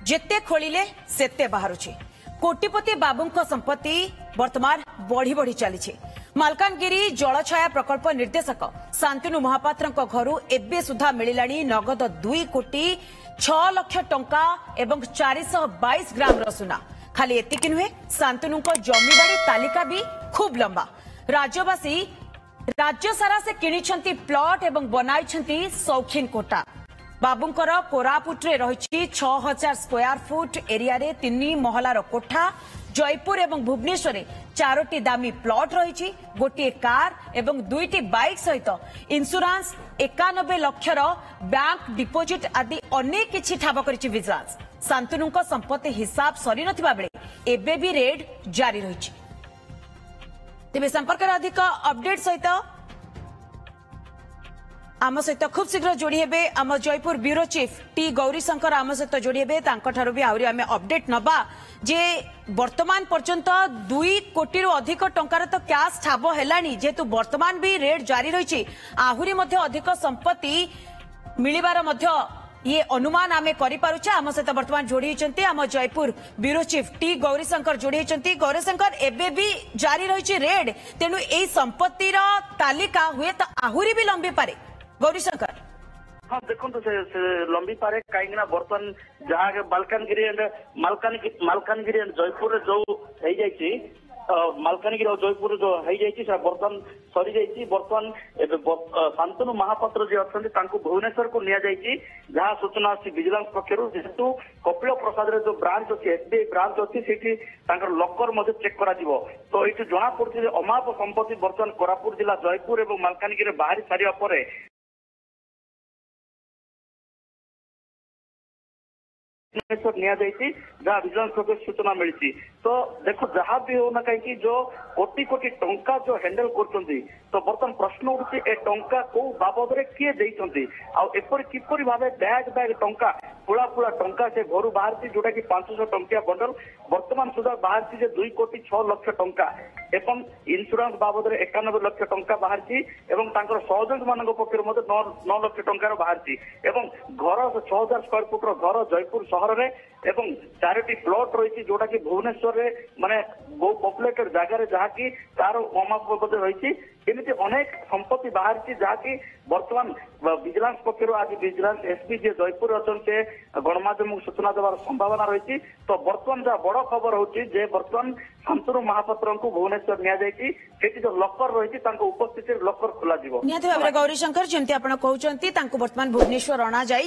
जेते खोलिले सेते बाहरुछि। कोटिपति बाबूंको संपत्ति वर्तमान बढ़ी बढ़ी चली। मालकानगिरी जलछाया प्रकल्प निर्देशक शांतनु महापात्रଙ୍କ घरु एबे सुधा मिलिलाणी नगद 2 कोटी 6 लाख टंका एवं 422 ग्राम सुना। खाली एतिकी नुहे, शांतनुଙ୍କ जमीबाड़ी तालिका भी खूब लंबा। राज्यवासी राज्य सारा से किनिछंती प्लॉट एवं बनाइछंती शौखीन कोटा। बाबूंकर कोरापुटे रही 6000 स्क्वायर फुट एरिया रे 3 महलार कोठा। जयपुर एवं भुवनेश्वर 4टी दामी प्लॉट रही, गोटे कार एवं 2टी बाइक सहित इंश्योरेंस 91 लक्षर बैंक डिपोजिट आदि अनेक किछि ठाब करिछि विजिलेंस। शांतनुଙ୍କ संपत्ति हिसाब सरी नथिबा बेले एबे भी रेड जारी रही। तेबे संपर्क अधिक अपडेट सहित आम सहित खूब शीघ्र जोड़ी हेबे आम Jaipur bureau chief T Gaurishankar आम सहित जोड़ी हेबे। तांकठारु भी आहुरी आमे अपडेट नबा जे वर्तमान पर्यंत 2 कोटी रु अधिक टंकार तो कैश ठाब हेलानी, जेतु वर्तमान भी रेट जारी रही। आहुरी मध्य अधिक संपत्ति मिलिबार मध्य ये अनुमान आमे करि पारुछे। आम सहित वर्तमान जोड़ी होइचंती आम Jaipur bureau chief T Gaurishankar जोड़ी होइचंती। गौरीशंकर एबे भी जारी रही रेड, तेनु एई संपत्तिर तालिका हुए तो आहुरी भी लंबी पारे। गौरीशंकर हाँ देखो से लंबी पारे कहीं बर्तमान जहाँ मालकानगिरी एंड जयपुर जो मालकानगिरी और जयपुर जो बर्तमान सरी जाइए। बर्तमान शांतनु महापात्र जी अच्छा भुवनेश्वर को निया जहाँ सूचना अच्छी विजिलेंस पक्षर जेहेतु कपिल प्रसाद जो ब्रांच अच्छी एसबीआई ब्रांच अच्छी लकर चेक करा तो ये जना पड़ी अमाप संपत्ति बर्तमान कोरापुट जिला जयपुर और मालकानगिरी बाहरी सारा पर जहाँ विजिलेंस पक्ष सूचना मिली। तो देखो जहाँ भी होना कहीं जो कोटी कोटी टंका जो हैंडल कर तो बर्तमान प्रश्न उठुची ए टंका को बाबद किए देपर किपर भाव बैग बैग टंका पुला पुला टंका से घर बाहर जोटा कि 500 टंकिया बंडल बर्तमान सुधा बाहर 2 कोटी 6 लाख टंका एवं इंश्योरेंस बाबद 91 लाख टंका बाहर सहयोग मान पक्ष 9 लाख टंकार बाहर घर 6000 स्क्वायर फुट घर जयपुर सहर में एवं 4टी प्लॉट रही जोटा कि भुवनेश्वर माने बहु पॉपुलेटेड जगह जहाँकि तार अमाप रही एमती अनेक संपत्ति बाहर जहाँकि बर्तमान विजिलेंस पक्ष आज विजिलेंस एसपी जी जयपुर अच्छे गणमाध्यम को सूचना देवार संभावना रही। तो बर्तमान जहाँ बड़ खबर होची बर्तमान शांतनु महापात्र को भुवनेश्वर नि जो लकर रही उपस्थित लकर खोल गौरीशंकर जमी आप कहते बर्तमान भुवनेश्वर अणा जारी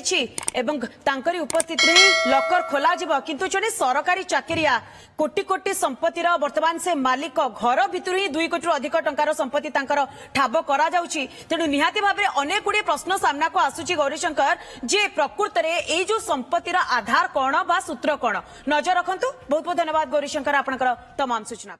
उपस्थित लकर खोल किंतु जड़े सरकारी चाकरिया कोटी कोटी संपत्तिर बर्तमान से मालिक घर भितर ही 2 कोटी अधिक टंकार संपत्ति ठाब करा जाउछि। तेणु निहाती भाव अनेक गुड़े प्रश्न सामना को आसुची गौरीशंकर जे प्रकृत रे ए जो संपत्तिर आधार कौन बा सूत्र कौन नजर रखंतु। बहुत बहुत धन्यवाद गौरीशंकर आपनकर तमाम सूचना।